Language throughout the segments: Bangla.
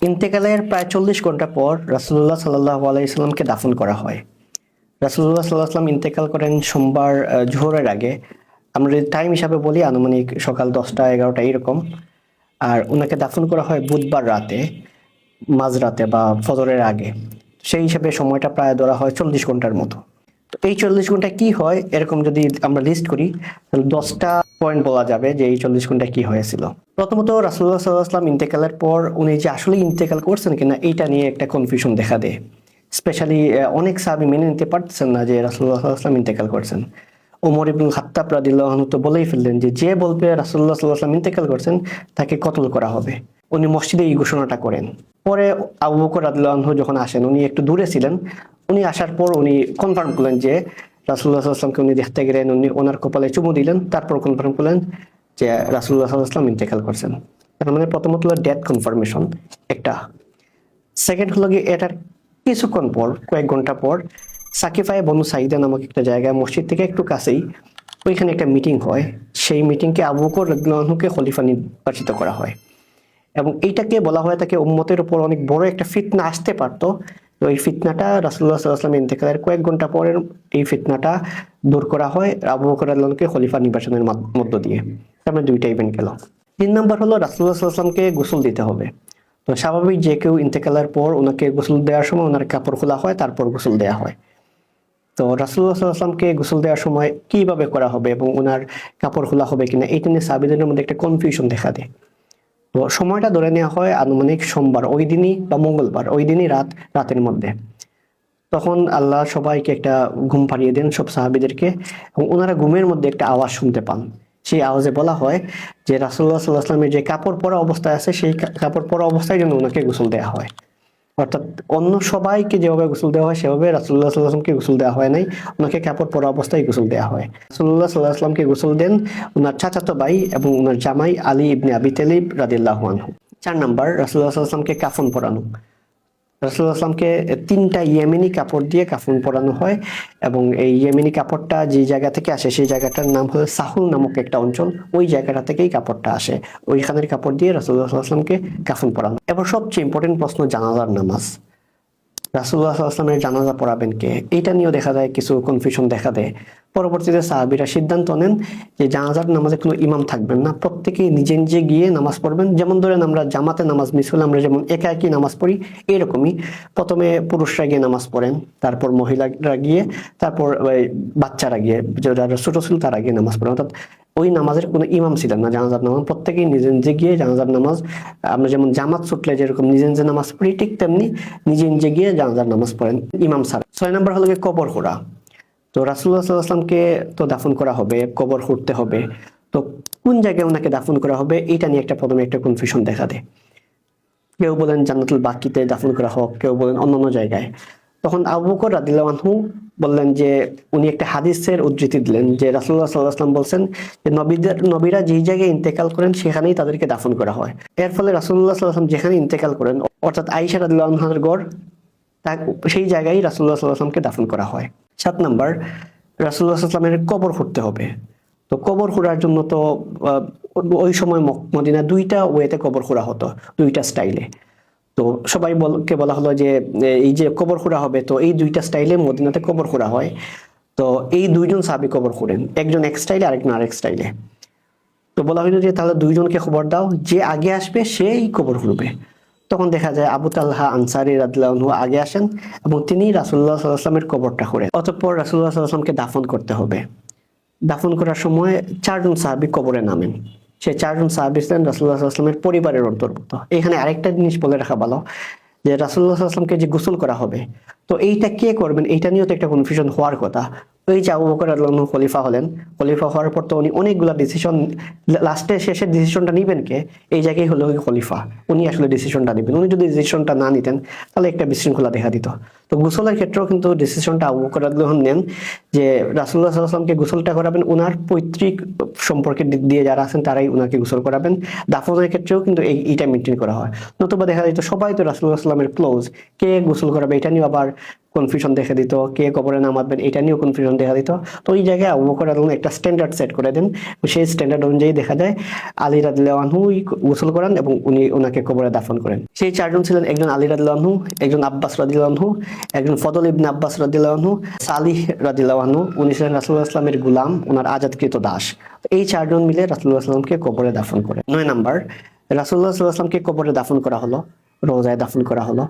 ইন্তেকালের প্রায় 40 ঘন্টা পর রাসূলুল্লাহ সাল্লাল্লাহু আলাইহি সাল্লামকে দাফন করা হয়। রাসূলুল্লাহ সাল্লাল্লাহু আলাইহি সাল্লাম ইন্তেকাল করেন সোমবার জোহরের আগে। আমরা যদি টাইম হিসাবে বলি আনুমানিক সকাল 10টা-11টা এরকম। আর ওনাকে দাফন করা হয় বুধবার রাতে, মাঝরাতে বা ফজরের আগে। সেই হিসাবে সময়টা প্রায় ধরা হয় 40 ঘন্টার মতো। তো এই 40 ঘন্টা কি হয় এরকম যদি আমরা লিস্ট করি তাহলে 10টা পয়েন্ট বলা যাবে যে এই 40 ঘন্টা কি হয়েছিল। প্রথমত রাসূলুল্লাহ সাল্লাল্লাহু আলাইহি ওয়াসাল্লাম ইন্তেকালের পর উনি যে আসলে ইন্তেকাল করছেন কিনা এইটা নিয়ে একটা কনফিউশন দেখা দেয়। স্পেশালি অনেক সাহাবী মেনে নিতে পারতেছেন না যে রাসূলুল্লাহ সাল্লাল্লাহু আলাইহি ওয়াসাল্লাম ইন্তেকাল করছেন। ওমর ইবনুল খাত্তাব রাদিয়াল্লাহু আনহু তো বলেই ফেললেন যে যে বলবে রাসূলুল্লাহ সাল্লাল্লাহু আলাইহি ওয়াসাল্লাম ইন্তেকাল করছেন তাকে কতল করা হবে। উনি মসজিদে এই ঘোষণাটা করেন। পরে আবু বকর রাদিয়াল্লাহু আনহু যখন আসেন, উনি একটু দূরে ছিলেন। উনি আসার পর উনি কনফার্ম করলেন যে রাসূলুল্লাহ সাল্লাল্লাহু আলাইহি ওয়াসাল্লামকে উনি দেখতে গেলেন, উনি ওনার কপালে চুমু দিলেন, তারপর কনফার্ম করলেন যে রাসূলুল্লাহ সাল্লাল্লাহু আলাইহি ওয়াসাল্লাম ইন্তেকাল করছেন। তার মানে প্রথমত হলো ডেথ কনফার্মেশন একটা। সেকেন্ড হলো গিয়ে এটার কিছুক্ষণ পর, কয়েক ঘন্টা পর সাকিফায়ে বনু সাইদা নামক একটা জায়গায় মসজিদ থেকে একটু কাছেই ওইখানে একটা মিটিং হয়। সেই মিটিংকে আবু বকর রাদিয়াল্লাহু আনহুকে খলিফা নির্বাচিত করা হয় এবং এইটাকে বলা হয় তাকে উম্মতের উপর অনেক বড় একটা ফিতনা আসতে পারতো। তো এই ফিতনাটা রাসূলুল্লাহ সাল্লাল্লাহু আলাইহি ওয়াসাল্লাম ইন্তেকালের কয়েক ঘন্টা পরের এই ফিতনাটা দূর করা হয় আবু বকর রাদিয়াল্লাহু আনহুকে খলিফা নির্বাচনের মধ্য দিয়ে। তারপরে দুইটা ইভেন্ট গেল। 3 নম্বর হলো রাসূলুল্লাহ সাল্লাল্লাহু আলাইহি ওয়াসাল্লামকে গোসল দিতে হবে। তো স্বাভাবিক যে কেউ ইন্তেকালের পর ওনাকে গোসল দেওয়ার সময় ওনার কাপড় খোলা হয়, তারপর গোসল দেওয়া হয়। তো রাসূলুল্লাহ সাল্লাল্লাহু আলাইহি ওয়াসাল্লামকে গোসল দেওয়ার সময় কিভাবে করা হবে এবং ওনার কাপড় খোলা হবে কিনা এইটা নিয়ে সাহাবীদের মধ্যে একটা কনফিউশন দেখা দেয়। তো সময়টা ধরে নেওয়া হয় আনুমানিক সোমবার ওই দিনই বা মঙ্গলবার ওই দিনই রাতের মধ্যে। তখন আল্লাহ সবাইকে একটা ঘুম পাড়িয়ে দেন, সব সাহাবীদেরকে, এবং ওনারা ঘুমের মধ্যে একটা আওয়াজ শুনতে পান। সেই আওয়াজে বলা হয় যে রাসূলুল্লাহ সাল্লাল্লাহু আলাইহি ওয়াসাল্লামের যে কাপড় পরা অবস্থায় আছে সেই কাপড় পরা অবস্থায় যেন ওনাকে গোসল দেওয়া হয়। অর্থাৎ অন্য সবাইকে যেভাবে গোসল দেওয়া হয় সেভাবে রাসূলুল্লাহ সাল্লাল্লাহু আলাইহি ওয়াসাল্লামকে গোসল দেওয়া হয় নাই, ওনাকে কাপড় পরা অবস্থায় গোসল দেওয়া হয়। রাসূলুল্লাহ সাল্লাল্লাহু আলাইহি ওয়াসাল্লামকে গোসল দেন ওনার চাচাতো ভাই এবং ওনার জামাই আলী ইবনে আবি তালিব রাদিয়াল্লাহু আনহু। 4 নম্বর, রাসূলুল্লাহ সাল্লাল্লাহু আলাইহি ওয়াসাল্লামকে কাফন পরানো। রাসূলুল্লাহ সাল্লাল্লাহু আলাইহি ওয়াসাল্লামকে 3টা ইয়েমেনি কাপড় দিয়ে কাফন পরানো হয় এবং এই ইয়েমেনি কাপড়টা যে জায়গা থেকে আসে সেই জায়গাটার নাম হলো সাহুল নামক একটা অঞ্চল। ওই জায়গাটা থেকেই কাপড়টা আসে। ওইখানের কাপড় দিয়ে রাসূলুল্লাহ সাল্লাল্লাহু আলাইহি ওয়াসাল্লামকে কাফন পরানো। এবার সবচেয়ে ইম্পর্টেন্ট প্রশ্ন, জানাজার নামাজ। রাসূলুল্লাহ সাল্লাল্লাহু আলাইহি ওয়াসাল্লামের জানাজা পড়াবেন কে? এইটা নিয়েও দেখা যায় কিছু কনফিউশন দেখা দেয়। পরবর্তীতে সাহাবীরা সিদ্ধান্ত নেন যে জানাজার নামাজে কোনো ইমাম থাকবেন না, প্রত্যেকেই নিজে নিজে গিয়ে নামাজ পড়বেন। যেমন ধরেন আমরা জামাতে নামাজ মিস হলে আমরা যেমন একা একই নামাজ পড়ি, এরকমই প্রথমে পুরুষরা গিয়ে নামাজ পড়েন, তারপর মহিলারা গিয়ে, তারপর বাচ্চারা গিয়ে, যারা ছোট ছিল তারা গিয়ে নামাজ পড়েন। অর্থাৎ ওই নামাজের কোনো ইমাম ছিলেন না। জানাজার নামাজ প্রত্যেকেই নিজে নিজে গিয়ে জানাজার নামাজ, আমরা যেমন জামাত ছুটলে যেরকম নিজে নিজে নামাজ পড়ি ঠিক তেমনি নিজে নিজে গিয়ে জানাজার নামাজ পড়েন ইমাম স্যার। 6 নম্বর হলো কবর খোঁড়া। তো রাসূলুল্লাহ সাল্লাল্লাহু আলাইহি ওয়াসাল্লামকে তো দাফন করা হবে, কবর খুঁড়তে হবে। তো কোন জায়গায় ওনাকে দাফন করা হবে এটা নিয়ে প্রথমে একটা কনফিউশন দেখা দেয়। কেউ বলেন জান্নাতুল বাকিতে দাফন করা হোক, কেউ বলেন অন্যান্য জায়গায়। তখন আবু বকর রাদিয়াল্লাহু আনহু বললেন যে, উনি একটা হাদিসের উদ্ধৃতি দিলেন যে রাসূলুল্লাহ সাল্লাল্লাহু আলাইহি ওয়াসাল্লাম বলছেন যে নবীরা যেই জায়গায় ইন্তেকাল করেন সেখানেই তাদেরকে দাফন করা হয়। এর ফলে রাসূলুল্লাহ সাল্লাল্লাহু আলাইহি ওয়াসাল্লাম যেখানে ইন্তেকাল করেন অর্থাৎ আয়েশা রাদিয়াল্লাহু আনহার ঘর, সেই জায়গায় রাসূলুল্লাহ সাল্লাল্লাহু আলাইহি ওয়াসাল্লামকে দাফন করা হয়। 7 নম্বর, রাসূলুল্লাহ সাল্লাল্লাহু আলাইহি ওয়াসাল্লামের কবর খুঁড়তে হবে। তো কবর খোঁড়ার জন্য তো ওই সময় মদিনা 2টা ওয়েতে কবর খোঁড়া হতো, 2টা স্টাইলে। তো সবাইকে বলা হলো যে এই যে কবর খোঁড়া হবে, তো এই 2টা স্টাইলে মদিনাতে কবর খোঁড়া হয়। তো এই 2জন সাহাবী কবর খোঁড়েন, একজন এক স্টাইলে আরেকজন আরেক স্টাইলে। তো বলা হলো যে তাহলে 2জনকে খবর দাও, যে আগে আসবে সেই কবর খুঁড়বে। তখন দেখা যায় আবু তালহা আনসারী রাদিয়াল্লাহু আনহু আগে আসেন এবং তিনি রাসূলুল্লাহ সাল্লাল্লাহু আলাইহি ওয়াসাল্লামের কবরটা খোঁড়েন। অতঃপর রাসূলুল্লাহ সাল্লাল্লাহু আলাইহি ওয়াসাল্লামকে দাফন করতে হবে। দাফন করার সময় 4জন সাহাবী কবরে নামেন। সেই 4জন সাহাবী ছিলেন রাসূলুল্লাহ সাল্লাল্লাহু আলাইহি ওয়াসাল্লামের পরিবারের অন্তর্ভুক্ত। এখানে আরেকটা জিনিস বলে রাখা ভালো যে রাসূলুল্লাহ সাল্লাল্লাহু আলাইহি ওয়াসাল্লামকে যে গোসল করা হবে, তো এইটা কে করবেন এইটা নিয়েও তো একটা কনফিউশন হওয়ার কথা। ওই যে আবু বকর রাদিয়াল্লাহু আনহু খলিফা হলেন, খলিফা হওয়ার পর তো উনি অনেকগুলা ডিসিশন, লাস্টে শেষের ডিসিশনটা নিবেন কে? এই জায়গায় হলো খলিফা, উনি আসলে ডিসিশনটা নেবেন। উনি যদি ডিসিশনটা না নিতেন তাহলে একটা বিশৃঙ্খলা দেখা দিত। তো গোসলের ক্ষেত্রেও কিন্তু ডিসিশনটা আবু বকর রাদিয়াল্লাহু আনহু নেন যে রাসূলুল্লাহ সাল্লাল্লাহু আলাইহি ওয়াসাল্লামকে গোসলটা করাবেন, ওনার পৈতৃক সম্পর্কের দিক দিয়ে যারা আছেন তারাই ওনাকে গোসল করাবেন। দাফনের ক্ষেত্রেও কিন্তু এইটা মেনটেন করা হয়। নতুবা দেখা যেত সবাই তো রাসূলুল্লাহ সাল্লাল্লাহু আলাইহি ওয়াসাল্লামের ক্লোজ, কে গোসল করাবে এটা নিয়ে আবার কনফিউশন দেখা দিত, কে কবরে নামাবেন এটা নিয়েও কনফিউশন দেখা দিত। তো ওই জায়গায় আবু বকর রাদিয়াল্লাহু আনহু একটা স্ট্যান্ডার্ড সেট করে দেন। সেই স্ট্যান্ডার্ড অনুযায়ী দেখা যায় আলী রাদিয়াল্লাহু আনহু গোসল করান এবং উনি ওনাকে কবরে দাফন করেন। সেই চারজন ছিলেন একজন আলী রাদিয়াল্লাহু আনহু, একজন আব্বাস রাদিয়াল্লাহু আনহু, একজন ফদল ইবনে আব্বাস রাদিয়াল্লাহু আনহু, সালিহ রাদিয়াল্লাহু আনহু, উনি ছিলেন রাসূলুল্লাহ সাল্লাল্লাহু আলাইহি ওয়াসাল্লামের গোলাম, ওনার আজাদকৃত দাস। এই চারজন মিলে রাসূলুল্লাহ সাল্লাল্লাহু আলাইহি ওয়াসাল্লামকে কবরে দাফন করেন। 9 নাম্বার, রাসূলুল্লাহ সাল্লাল্লাহু আলাইহি ওয়াসাল্লামকে কবরে দাফন করা হলো, রওজায় দাফন করা হলো।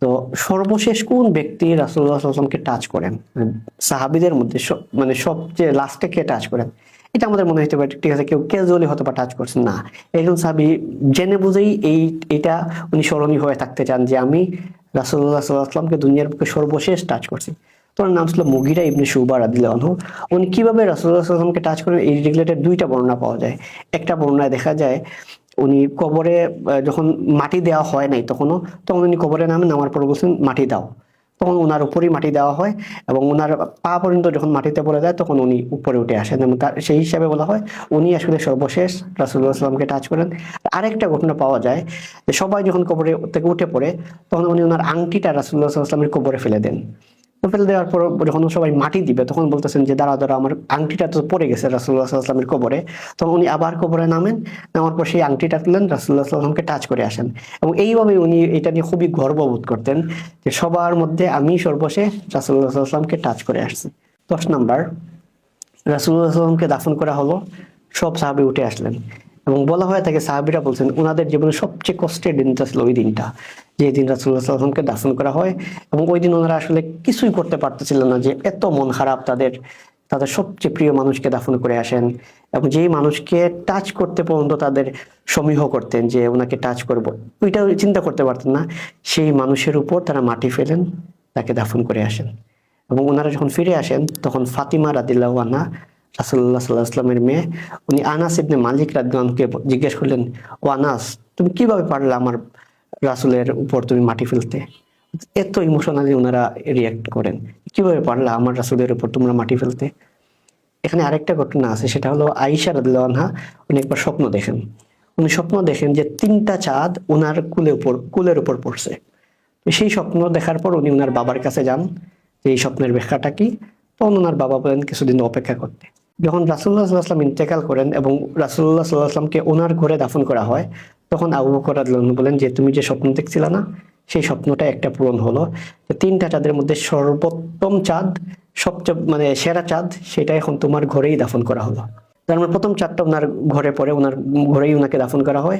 তো সর্বশেষ কোন ব্যক্তি রাসূলুল্লাহ সাল্লাল্লাহু আলাইহি ওয়াসাল্লামকে টাচ করেন, সাহাবীদের মধ্যে মানে সবচেয়ে লাস্টে কে টাচ করেন? এটা আমাদের মনে হতে পারে ঠিক আছে কেউ ক্যাজুয়ালি হয়তো বা টাচ করছেন, না, একজন সাহাবী জেনে বুঝেই এটা উনি স্মরণীয় হয়ে থাকতে চান যে আমি রাসূলুল্লাহ সাল্লাল্লাহু আলাইহি ওয়াসাল্লামকে দুনিয়ার বুকে সর্বশেষ টাচ করছি। তো ওনার নাম ছিল মুগিরা ইবনে শুবা রাদিয়াল্লাহু আনহু। উনি কিভাবে রাসূলুল্লাহ সাল্লাল্লাহু আলাইহি ওয়াসাল্লামকে টাচ করেন এই রিলেটেড দুইটা বর্ণনা পাওয়া যায়। একটা বর্ণনায় দেখা যায় উনি কবরে যখন মাটি দেওয়া হয় নাই তখন উনি কবরে নামার পর বলছেন মাটি দাও, তখন ওনার উপরেই মাটি দেওয়া হয় এবং ওনার পা পর্যন্ত যখন মাটিতে পড়ে যায় তখন উনি উপরে উঠে আসেন এবং তার সেই হিসাবে বলা হয় উনি আসলে সর্বশেষ রাসূলুল্লাহ সাল্লাল্লাহু আলাইহি ওয়াসাল্লামকে টাচ করেন। আরেকটা ঘটনা পাওয়া যায় যে সবাই যখন কবরে থেকে উঠে পড়ে তখন উনি ওনার আংটিটা রাসূলুল্লাহ সাল্লাল্লাহু আলাইহি ওয়াসাল্লামের কবরে ফেলে দেন। তো ফেলে দেওয়ার পর যখন সবাই মাটি দিবে তখন বলতেছেন যে দাঁড়া দাঁড়া আমার আংটিটা তো পড়ে গেছে রাসূলুল্লাহ সাল্লাল্লাহু আলাইহি ওয়াসাল্লামের কবরে। তখন উনি আবার কবরে নামেন, নামার পর সেই আংটিটা তুলেন, রাসূলুল্লাহ সাল্লাল্লাহু আলাইহি ওয়াসাল্লামকে টাচ করে আসেন এবং এইভাবে উনি এটা নিয়ে খুবই গর্ববোধ করতেন যে সবার মধ্যে আমি সর্বশেষ রাসূলুল্লাহ সাল্লাল্লাহু আলাইহি ওয়াসাল্লামকে টাচ করে আসছি। 10 নাম্বার, রাসূলুল্লাহ সাল্লাল্লাহু আলাইহি ওয়াসাল্লামকে দাফন করা হলো, সব সাহাবী উঠে আসলেন এবং বলা হয় থাকে সাহাবীরা বলছেন ওনাদের জীবনে সবচেয়ে কষ্টের দিনটা ছিল ওই দিনটা, যে দিন রাসূলুল্লাহ সাল্লাল্লাহু আলাইহি ওয়াসাল্লামকে দাফন করা হয় এবং ওই দিন ওনারা আসলে কিছুই করতে পারতেছিলেন না, যে এত মন খারাপ তাদের সবচেয়ে প্রিয় মানুষকে দাফন করে আসেন এবং যেই মানুষকে টাচ করতে পর্যন্ত তাদের সমীহ করতেন যে ওনাকে টাচ করব, ওইটাও চিন্তা করতে পারতেন না, সেই মানুষের উপর তারা মাটি ফেলেন, তাকে দাফন করে আসেন। এবং ওনারা যখন ফিরে আসেন তখন ফাতিমা রাদিয়াল্লাহু আনহা রাসূলুল্লাহ সাল্লাল্লাহু আলাইহি ওয়াসাল্লামের মেয়ে, উনি আনাস ইবনে মালিক রাদিয়াল্লাহু আনহুকে জিজ্ঞেস করলেন, ও আনাস তুমি কিভাবে পারলে আমার রাসূলের উপর তুমি মাটি ফেলতে? এত ইমোশনালি ওনারা রিয়াক্ট করেন, কিভাবে পারলা আমার রাসূলের উপর তোমরা মাটি ফেলতে? এখানে আরেকটা ঘটনা আছে, সেটা হলো আয়েশা রাদিয়াল্লাহু আনহা উনি একবার স্বপ্ন দেখেন। উনি স্বপ্ন দেখেন যে 3টা চাঁদ ওনার কুলের উপর পড়ছে। সেই স্বপ্ন দেখার পর উনি ওনার বাবার কাছে যান যে এই স্বপ্নের ব্যাখ্যাটা কি। তখন ওনার বাবা বলেন কিছুদিন অপেক্ষা করতে। যখন রাসূলুল্লাহ সাল্লাল্লাহু আলাইহি ওয়াসাল্লাম ইন্তেকাল করেন এবং রাসূলুল্লাহ সাল্লাল্লাহু আলাইহি ওয়াসাল্লামকে ওনার ঘরে দাফন করা হয়, তখন আবু বকর রাদিয়াল্লাহু আনহু বলেন যে তুমি যে স্বপ্ন দেখছিলে না, সেই স্বপ্নটা একটা পূরণ হলো। 3টা চাঁদের মধ্যে সর্বোত্তম চাঁদ, সবচেয়ে মানে সেরা চাঁদ, সেটা এখন তোমার ঘরেই দাফন করা হলো। তার মানে প্রথম চাঁদটা ওনার ঘরে পড়ে, ওনার ঘরেই ওনাকে দাফন করা হয়।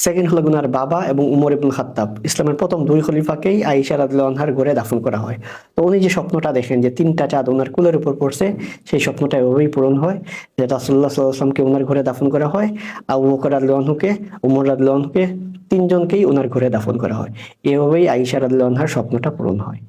সেকেন্ড হলো ওনার বাবা এবং উমর ইবনে খাত্তাব, ইসলামের প্রথম 2 খলিফাকেই আয়েশা রাদিয়াল্লাহু আনহার ঘরে দাফন করা হয়। তো উনি যে স্বপ্নটা দেখেন যে 3টা চাঁদ ওনার কুলের উপর পড়ছে, সেই স্বপ্নটা এভাবেই পূরণ হয় যে রাসূলুল্লাহ সাল্লাল্লাহু আলাইহি ওয়াসাল্লামকে ওনার ঘরে দাফন করা হয়, আবু বকর রাদিয়াল্লাহু আনহুকে, উমর রাদিয়াল্লাহু আনহুকে, 3জনকেই ওনার ঘরে দাফন করা হয়। এভাবেই আয়েশা রাদিয়াল্লাহু আনহার স্বপ্নটা পূরণ হয়।